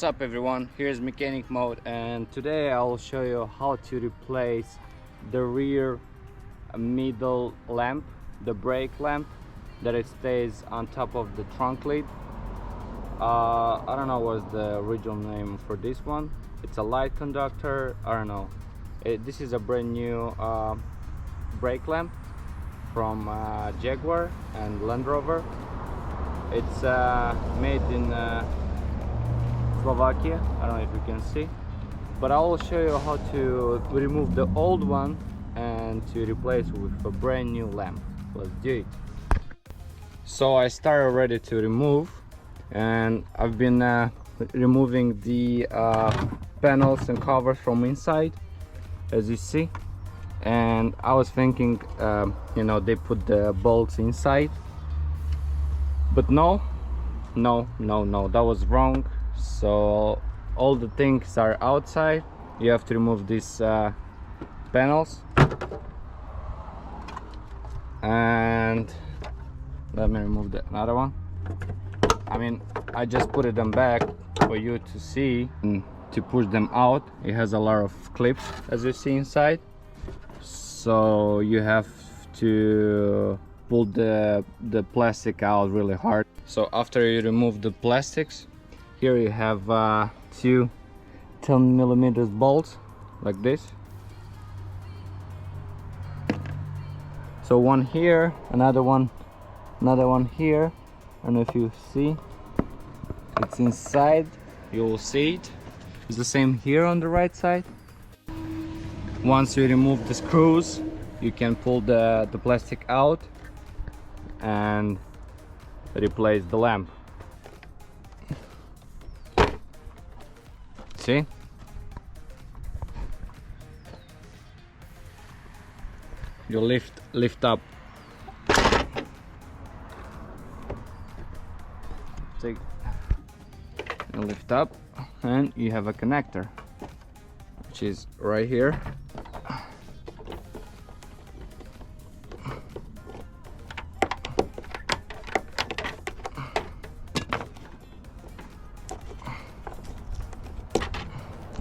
up everyone, here's mechanic mode, and today I'll show you how to replace the rear middle lamp, the brake lamp that it stays on top of the trunk lid. I don't know what's the original name for this one. It's a light conductor, I don't know. This is a brand new brake lamp from Jaguar and Land Rover. It's made in Slovakia. I don't know if you can see, but I will show you how to remove the old one and to replace it with a brand new lamp. Let's do it. So I started already to remove, and I've been removing the panels and covers from inside, as you see. And I was thinking, you know, they put the bolts inside, but no, that was wrong. So all the things are outside. You have to remove these panels, and let me remove the another one. I mean, I just put them back for you to see and to push them out. It has a lot of clips, as you see inside, so you have to pull the plastic out really hard. So after you remove the plastics, here you have two 10mm bolts like this. So one here, another one here. I don't know if you see, it's inside, you will see it. It's the same here on the right side. Once you remove the screws, you can pull the plastic out and replace the lamp. See? You lift up. Take and lift up, and you have a connector, which is right here.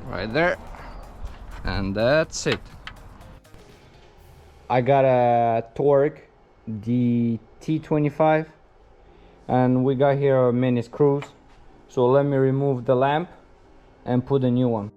Right there, and that's it. I got a Torque DT25, and we got here many screws. So let me remove the lamp and put a new one.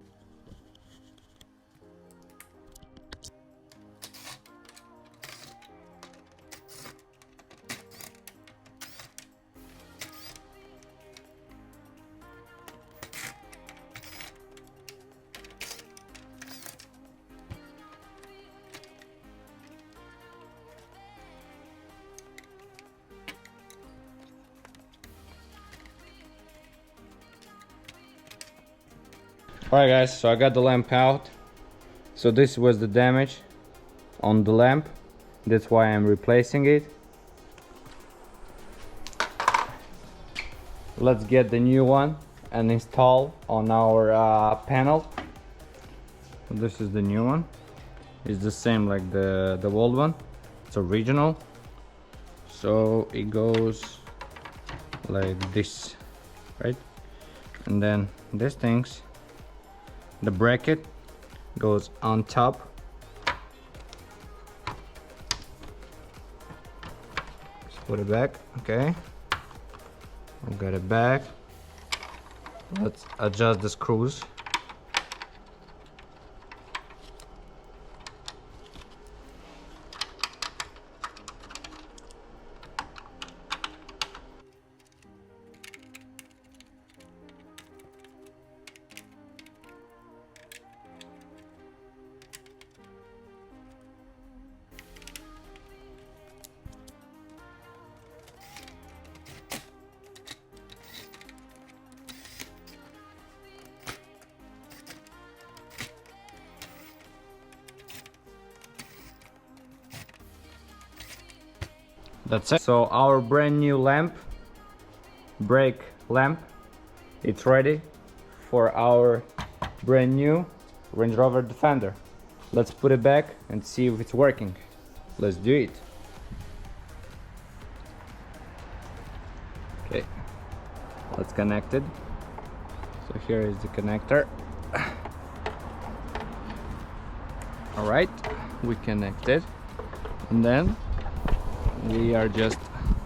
Alright guys, so I got the lamp out. So this was the damage on the lamp. That's why I'm replacing it. Let's get the new one and install on our panel. This is the new one. It's the same like the old one. It's original. So it goes like this, right? And then these things, the bracket goes on top. Just put it back. Okay, we got it back. Let's adjust the screws. That's it. So our brand new lamp, brake lamp, it's ready for our brand new Land Rover Defender. Let's put it back and see if it's working. Let's do it. Okay, let's connect it. So here is the connector. All right, we connect it, and then we are just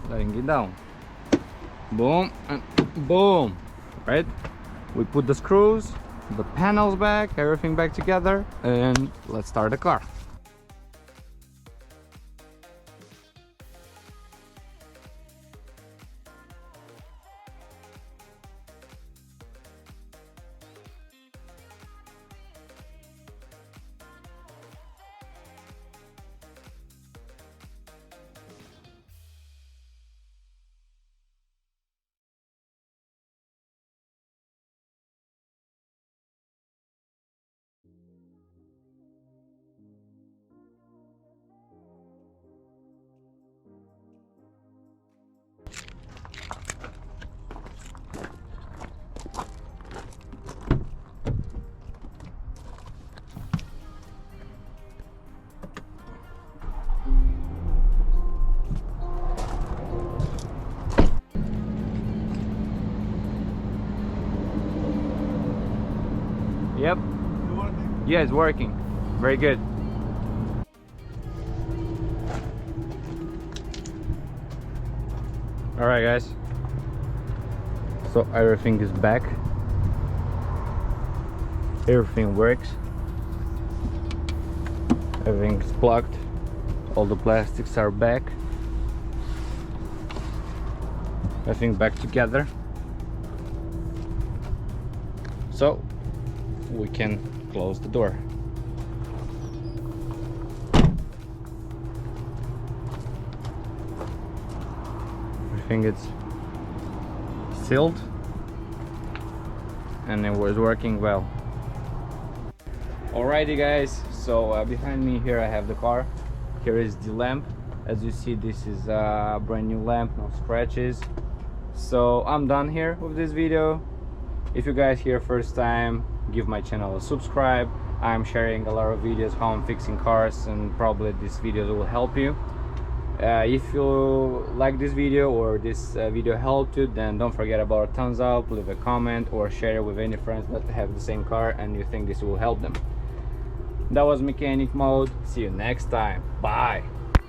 letting it down. Boom and boom. Right, we put the screws, the panels back, everything back together, and let's start the car. Yep. Yeah, it's working. Very good. Alright guys, so everything is back. Everything works. Everything's plugged. All the plastics are back. Everything back together. So we can close the door. Everything is sealed and it was working well. Alrighty guys, so behind me here I have the car. Here is the lamp. As you see, this is a brand new lamp, no scratches. So I'm done here with this video. If you guys here first time, give my channel a subscribe. I'm sharing a lot of videos how I'm fixing cars, and probably this video will help you. If you like this video or this video helped you, then don't forget about a thumbs up, leave a comment, or share it with any friends that have the same car and you think this will help them. That was Mechanic Mode. See you next time. Bye.